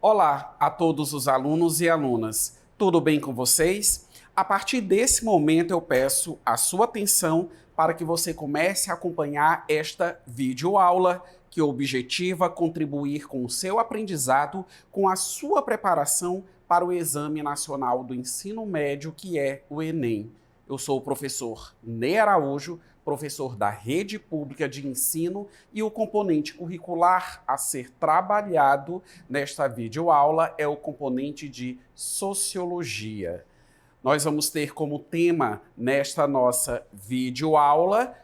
Olá a todos os alunos e alunas, tudo bem com vocês? A partir desse momento eu peço a sua atenção para que você comece a acompanhar esta videoaula que objetiva contribuir com o seu aprendizado, com a sua preparação para o Exame Nacional do Ensino Médio, que é o Enem. Eu sou o professor Ney Araújo, professor da Rede Pública de Ensino, e o componente curricular a ser trabalhado nesta videoaula é o componente de Sociologia. Nós vamos ter como tema nesta nossa videoaula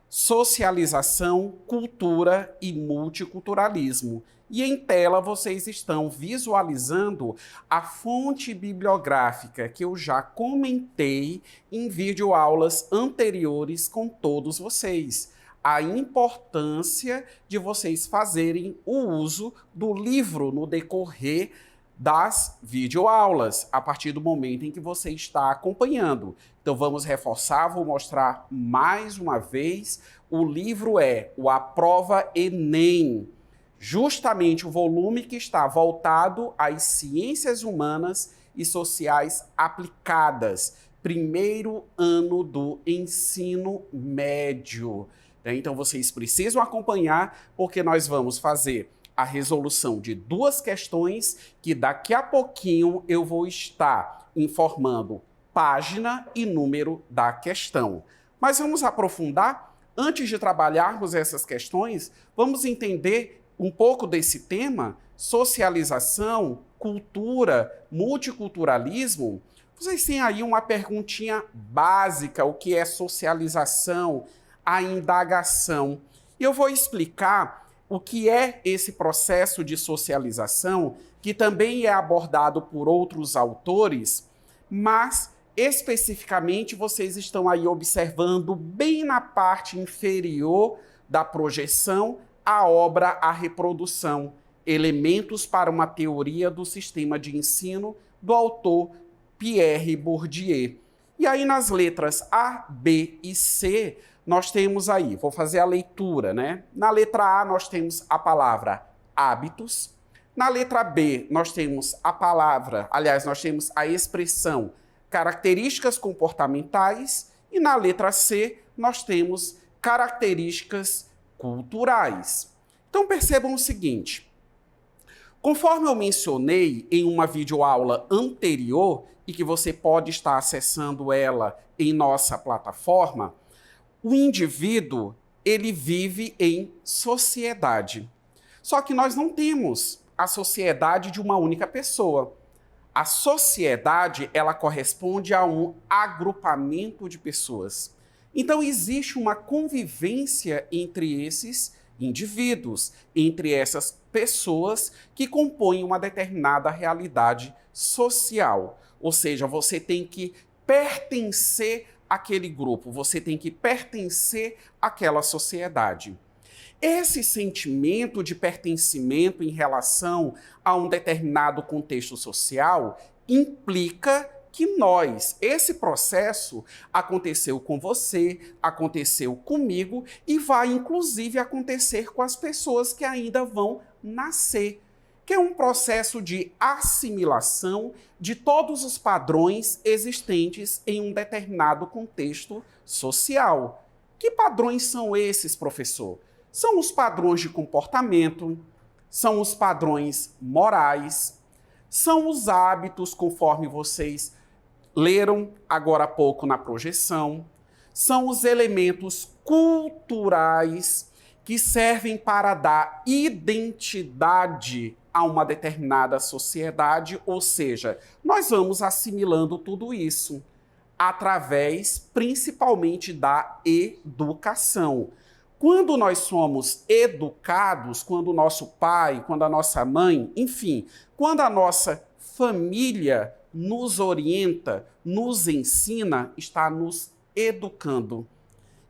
Socialização, Cultura e Multiculturalismo. E em tela vocês estão visualizando a fonte bibliográfica que eu já comentei em videoaulas anteriores com todos vocês. A importância de vocês fazerem o uso do livro no decorrer das videoaulas, a partir do momento em que você está acompanhando. Então vamos reforçar, vou mostrar mais uma vez. O livro é o A Prova Enem, justamente o volume que está voltado às ciências humanas e sociais aplicadas, primeiro ano do ensino médio. Então vocês precisam acompanhar, porque nós vamos fazer a resolução de duas questões que daqui a pouquinho eu vou estar informando página e número da questão. Mas vamos aprofundar? Antes de trabalharmos essas questões, vamos entender um pouco desse tema, socialização, cultura, multiculturalismo. Vocês têm aí uma perguntinha básica, o que é socialização, a indagação. E eu vou explicar o que é esse processo de socialização, que também é abordado por outros autores, mas especificamente vocês estão aí observando bem na parte inferior da projeção a obra A Reprodução, Elementos para uma Teoria do Sistema de Ensino, do autor Pierre Bourdieu. E aí nas letras A, B e C, nós temos aí, vou fazer a leitura, né? Na letra A nós temos a palavra hábitos, na letra B nós temos a palavra, aliás, nós temos a expressão características comportamentais e na letra C nós temos características culturais. Então percebam o seguinte, conforme eu mencionei em uma videoaula anterior e que você pode estar acessando ela em nossa plataforma, o indivíduo, ele vive em sociedade. Só que nós não temos a sociedade de uma única pessoa. A sociedade, ela corresponde a um agrupamento de pessoas. Então, existe uma convivência entre esses indivíduos, entre essas pessoas que compõem uma determinada realidade social. Ou seja, você tem que pertencer àquele grupo, você tem que pertencer àquela sociedade. Esse sentimento de pertencimento em relação a um determinado contexto social implica que esse processo aconteceu com você, aconteceu comigo e vai inclusive acontecer com as pessoas que ainda vão nascer, que é um processo de assimilação de todos os padrões existentes em um determinado contexto social. Que padrões são esses, professor? São os padrões de comportamento, são os padrões morais, são os hábitos, conforme vocês leram agora há pouco na projeção, são os elementos culturais que servem para dar identidade a uma determinada sociedade, ou seja, nós vamos assimilando tudo isso através, principalmente, da educação. Quando nós somos educados, quando o nosso pai, quando a nossa mãe, enfim, quando a nossa família nos orienta, nos ensina, está nos educando,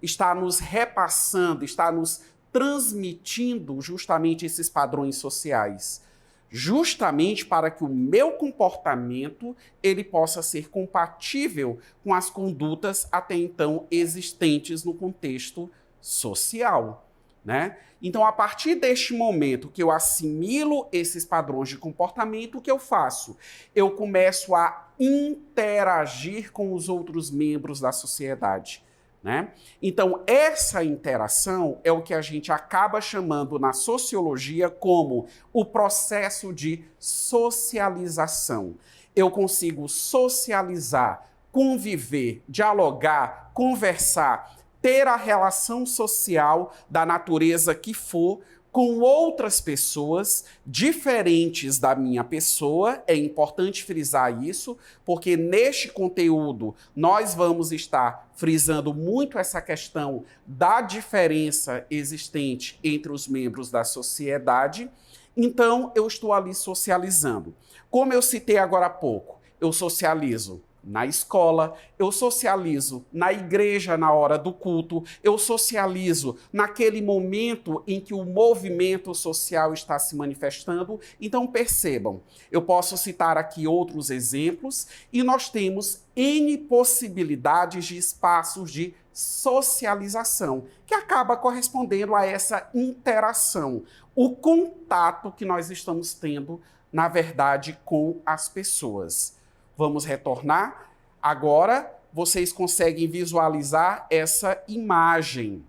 está nos repassando, está nos transmitindo justamente esses padrões sociais, justamente para que o meu comportamento ele possa ser compatível com as condutas até então existentes no contexto social. né? Então, a partir deste momento que eu assimilo esses padrões de comportamento, o que eu faço? Eu começo a interagir com os outros membros da sociedade, né? Então, essa interação é o que a gente acaba chamando na sociologia como o processo de socialização. Eu consigo socializar, conviver, dialogar, conversar, ter a relação social da natureza que for com outras pessoas diferentes da minha pessoa. É importante frisar isso, porque neste conteúdo nós vamos estar frisando muito essa questão da diferença existente entre os membros da sociedade. Então, eu estou ali socializando. Como eu citei agora há pouco, eu socializo na escola, eu socializo na igreja na hora do culto, eu socializo naquele momento em que o movimento social está se manifestando. Então percebam, eu posso citar aqui outros exemplos e nós temos N possibilidades de espaços de socialização, que acaba correspondendo a essa interação, o contato que nós estamos tendo, na verdade, com as pessoas. Vamos retornar. Agora, vocês conseguem visualizar essa imagem.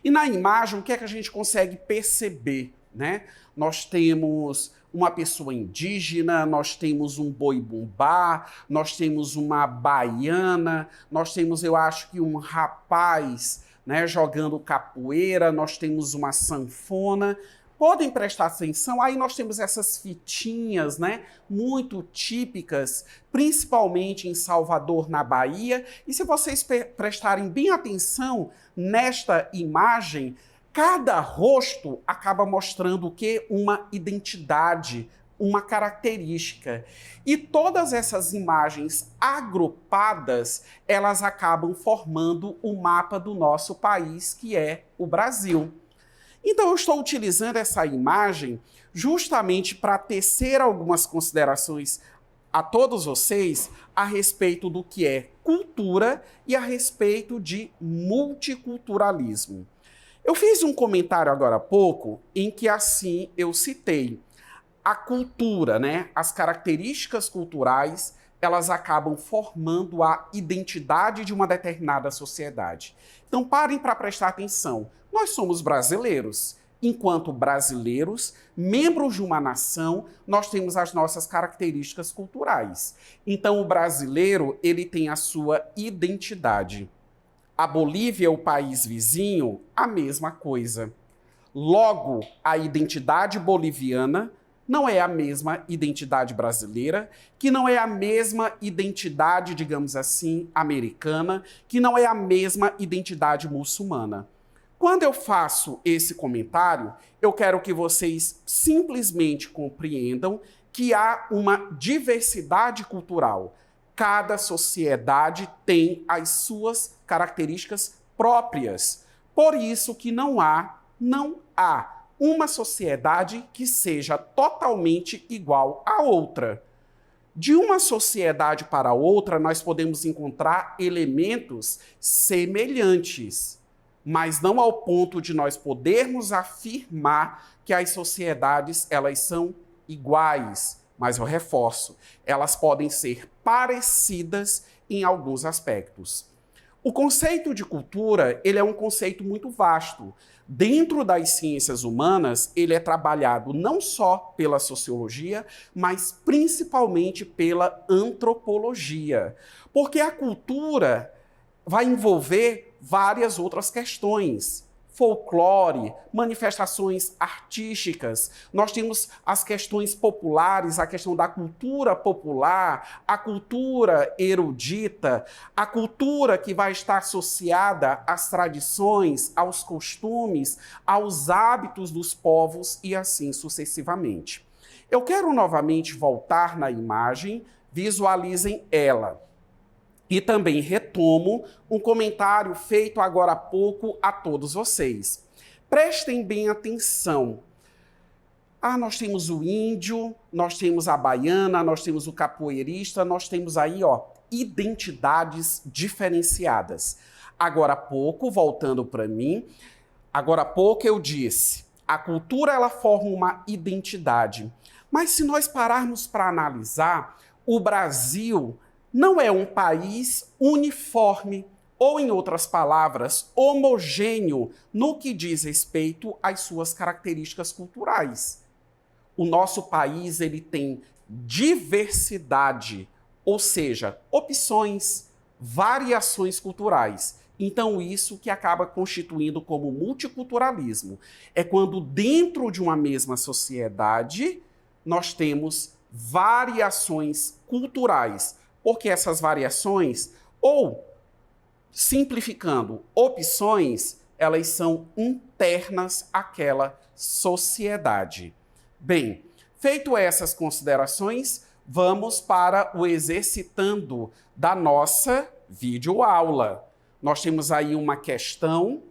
E na imagem, o que é que a gente consegue perceber, né? Nós temos uma pessoa indígena, nós temos um boi-bumbá, nós temos uma baiana, nós temos, eu acho que um rapaz, né, jogando capoeira, nós temos uma sanfona. Podem prestar atenção, aí nós temos essas fitinhas, né, muito típicas, principalmente em Salvador, na Bahia. E se vocês prestarem bem atenção nesta imagem, cada rosto acaba mostrando o quê? Uma identidade, uma característica. E todas essas imagens agrupadas, elas acabam formando o mapa do nosso país, que é o Brasil. Então, eu estou utilizando essa imagem justamente para tecer algumas considerações a todos vocês a respeito do que é cultura e a respeito de multiculturalismo. Eu fiz um comentário agora há pouco em que assim eu citei a cultura, né? As características culturais, elas acabam formando a identidade de uma determinada sociedade. Então, parem para prestar atenção. Nós somos brasileiros. Enquanto brasileiros, membros de uma nação, nós temos as nossas características culturais. Então, o brasileiro, ele tem a sua identidade. A Bolívia, o país vizinho, a mesma coisa. Logo, a identidade boliviana não é a mesma identidade brasileira, que não é a mesma identidade, digamos assim, americana, que não é a mesma identidade muçulmana. Quando eu faço esse comentário, eu quero que vocês simplesmente compreendam que há uma diversidade cultural. Cada sociedade tem as suas características próprias. Por isso que não há uma sociedade que seja totalmente igual à outra. De uma sociedade para outra, nós podemos encontrar elementos semelhantes, mas não ao ponto de nós podermos afirmar que as sociedades elas são iguais. Mas eu reforço, elas podem ser parecidas em alguns aspectos. O conceito de cultura, ele é um conceito muito vasto. Dentro das ciências humanas, ele é trabalhado não só pela sociologia, mas principalmente pela antropologia. Porque a cultura vai envolver várias outras questões. Folclore, manifestações artísticas, nós temos as questões populares, a questão da cultura popular, a cultura erudita, a cultura que vai estar associada às tradições, aos costumes, aos hábitos dos povos e assim sucessivamente. Eu quero novamente voltar na imagem, visualizem ela. E também retomo um comentário feito agora há pouco a todos vocês. Prestem bem atenção. Nós temos o índio, nós temos a baiana, nós temos o capoeirista, nós temos aí, identidades diferenciadas. Agora há pouco, voltando para mim, Agora há pouco eu disse, a cultura ela forma uma identidade. Mas se nós pararmos para analisar, o Brasil não é um país uniforme, ou em outras palavras, homogêneo no que diz respeito às suas características culturais. O nosso país ele tem diversidade, ou seja, opções, variações culturais. Então, isso que acaba constituindo como multiculturalismo. É quando dentro de uma mesma sociedade nós temos variações culturais, porque essas variações, ou simplificando, opções, elas são internas àquela sociedade. Bem, feito essas considerações, vamos para o exercitando da nossa videoaula. Nós temos aí uma questão,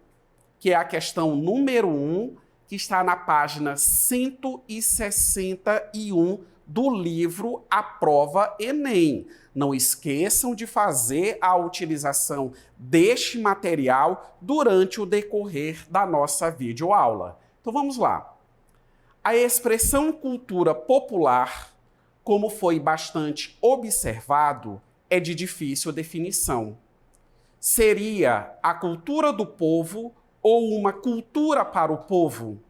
que é a questão número 1, que está na página 161 do livro A Prova Enem. Não esqueçam de fazer a utilização deste material durante o decorrer da nossa videoaula. Então vamos lá. A expressão cultura popular, como foi bastante observado, é de difícil definição. Seria a cultura do povo ou uma cultura para o povo?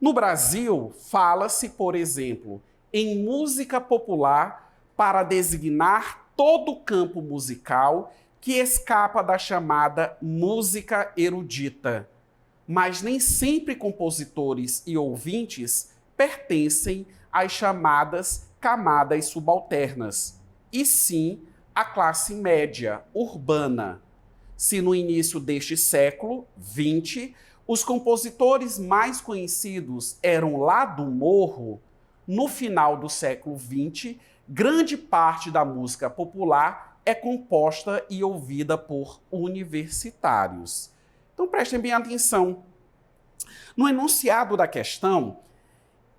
No Brasil, fala-se, por exemplo, em música popular para designar todo o campo musical que escapa da chamada música erudita. Mas nem sempre compositores e ouvintes pertencem às chamadas camadas subalternas, e sim à classe média, urbana. Se no início deste século XX, os compositores mais conhecidos eram lá do morro, no final do século XX, grande parte da música popular é composta e ouvida por universitários. Então prestem bem atenção. No enunciado da questão,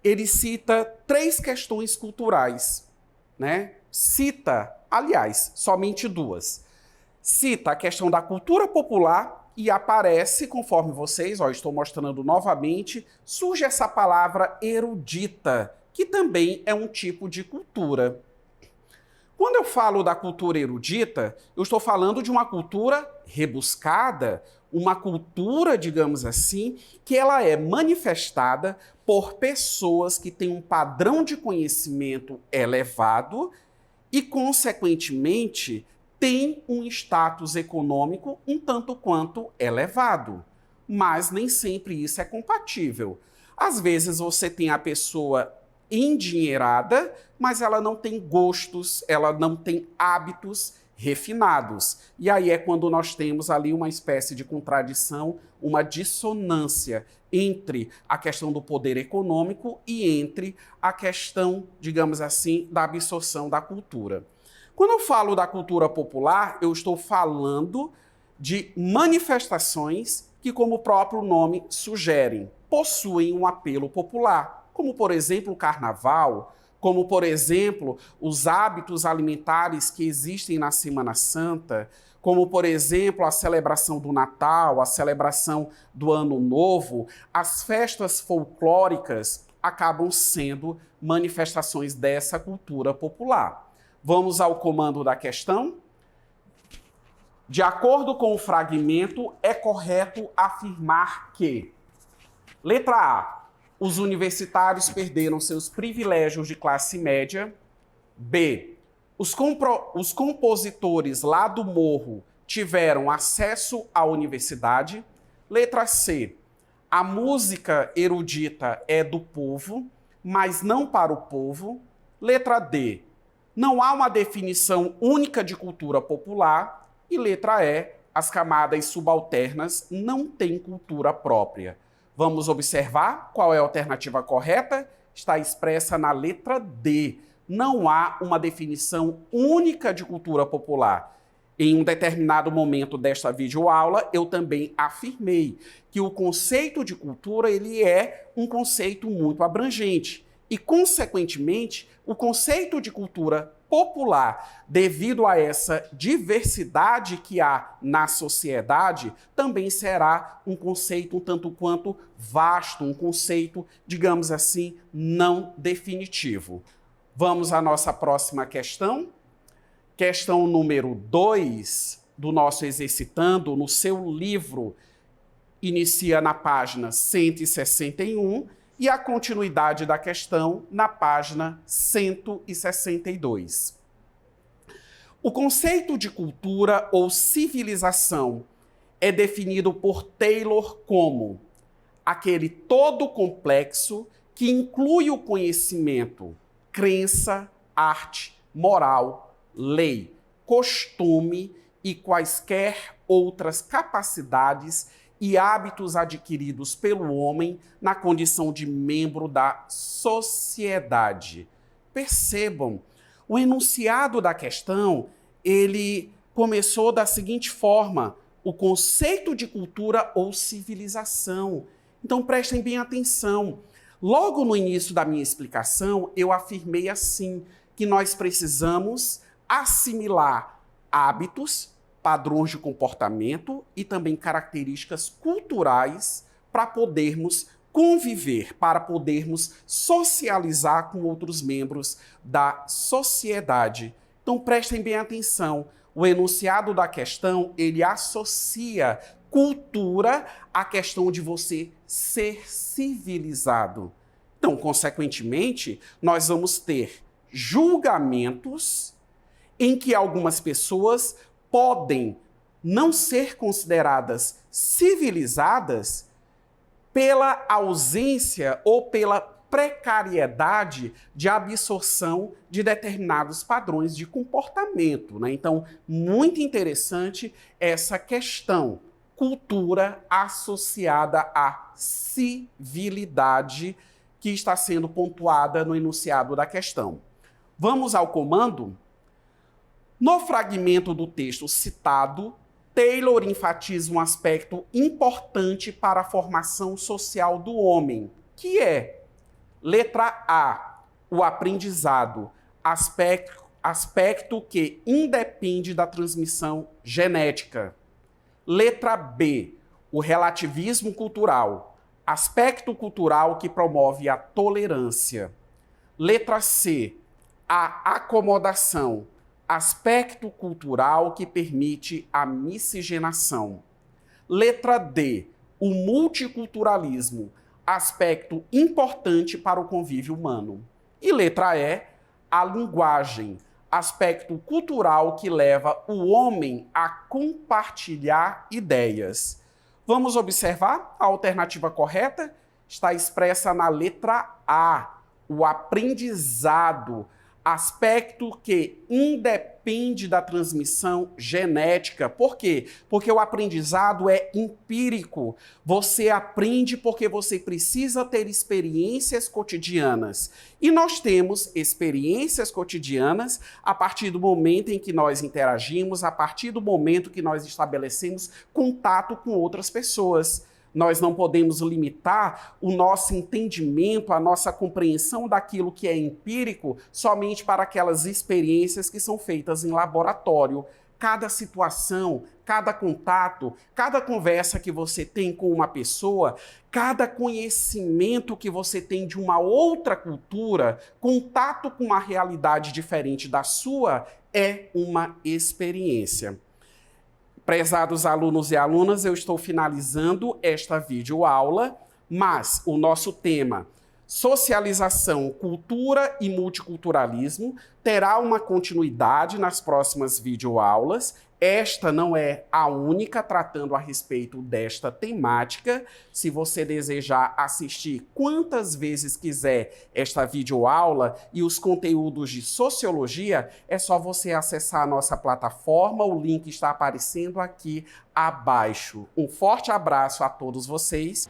ele cita 3 questões culturais, né? Cita, aliás, somente 2. Cita a questão da cultura popular e aparece, conforme vocês, estou mostrando novamente, surge essa palavra erudita, que também é um tipo de cultura. Quando eu falo da cultura erudita, eu estou falando de uma cultura rebuscada, uma cultura, digamos assim, que ela é manifestada por pessoas que têm um padrão de conhecimento elevado e, consequentemente, têm um status econômico um tanto quanto elevado. Mas nem sempre isso é compatível. Às vezes você tem a pessoa endinheirada, mas ela não tem gostos, ela não tem hábitos refinados. E aí é quando nós temos ali uma espécie de contradição, uma dissonância entre a questão do poder econômico e entre a questão, digamos assim, da absorção da cultura. Quando eu falo da cultura popular, eu estou falando de manifestações que, como o próprio nome sugere, possuem um apelo popular, como, por exemplo, o carnaval, como, por exemplo, os hábitos alimentares que existem na Semana Santa, como, por exemplo, a celebração do Natal, a celebração do Ano Novo, as festas folclóricas acabam sendo manifestações dessa cultura popular. Vamos ao comando da questão? De acordo com o fragmento, é correto afirmar que: letra A, os universitários perderam seus privilégios de classe média. B, os compositores lá do morro tiveram acesso à universidade. Letra C, a música erudita é do povo, mas não para o povo. Letra D, não há uma definição única de cultura popular. E letra E, as camadas subalternas não têm cultura própria. Vamos observar qual é a alternativa correta? Está expressa na letra D. Não há uma definição única de cultura popular. Em um determinado momento desta videoaula, eu também afirmei que o conceito de cultura ele é um conceito muito abrangente. E, consequentemente, o conceito de cultura popular, devido a essa diversidade que há na sociedade, também será um conceito um tanto quanto vasto, um conceito, digamos assim, não definitivo. Vamos à nossa próxima questão. Questão número 2 do nosso Exercitando, no seu livro, inicia na página 161 e a continuidade da questão na página 162. O conceito de cultura ou civilização é definido por Taylor como aquele todo complexo que inclui o conhecimento, crença, arte, moral, lei, costume e quaisquer outras capacidades e hábitos adquiridos pelo homem na condição de membro da sociedade. Percebam, o enunciado da questão, ele começou da seguinte forma: o conceito de cultura ou civilização. Então prestem bem atenção. Logo no início da minha explicação, eu afirmei assim, que nós precisamos assimilar hábitos, padrões de comportamento e também características culturais para podermos conviver, para podermos socializar com outros membros da sociedade. Então prestem bem atenção, o enunciado da questão, ele associa cultura à questão de você ser civilizado. Então, consequentemente, nós vamos ter julgamentos em que algumas pessoas podem não ser consideradas civilizadas pela ausência ou pela precariedade de absorção de determinados padrões de comportamento, né? Então, muito interessante essa questão. Cultura associada à civilidade que está sendo pontuada no enunciado da questão. Vamos ao comando? No fragmento do texto citado, Taylor enfatiza um aspecto importante para a formação social do homem, que é, letra A, o aprendizado, aspecto que independe da transmissão genética. Letra B, o relativismo cultural, aspecto cultural que promove a tolerância. Letra C, a acomodação, aspecto cultural que permite a miscigenação. Letra D, o multiculturalismo, aspecto importante para o convívio humano. E letra E, a linguagem, aspecto cultural que leva o homem a compartilhar ideias. Vamos observar a alternativa correta? Está expressa na letra A, o aprendizado, aspecto que independe da transmissão genética. Por quê? Porque o aprendizado é empírico. Você aprende porque você precisa ter experiências cotidianas. E nós temos experiências cotidianas a partir do momento em que nós interagimos, a partir do momento que nós estabelecemos contato com outras pessoas. Nós não podemos limitar o nosso entendimento, a nossa compreensão daquilo que é empírico somente para aquelas experiências que são feitas em laboratório. Cada situação, cada contato, cada conversa que você tem com uma pessoa, cada conhecimento que você tem de uma outra cultura, contato com uma realidade diferente da sua, é uma experiência. Prezados alunos e alunas, eu estou finalizando esta videoaula, mas o nosso tema, socialização, cultura e multiculturalismo, terá uma continuidade nas próximas videoaulas. Esta não é a única tratando a respeito desta temática. Se você desejar assistir quantas vezes quiser esta videoaula e os conteúdos de sociologia, é só você acessar a nossa plataforma, o link está aparecendo aqui abaixo. Um forte abraço a todos vocês.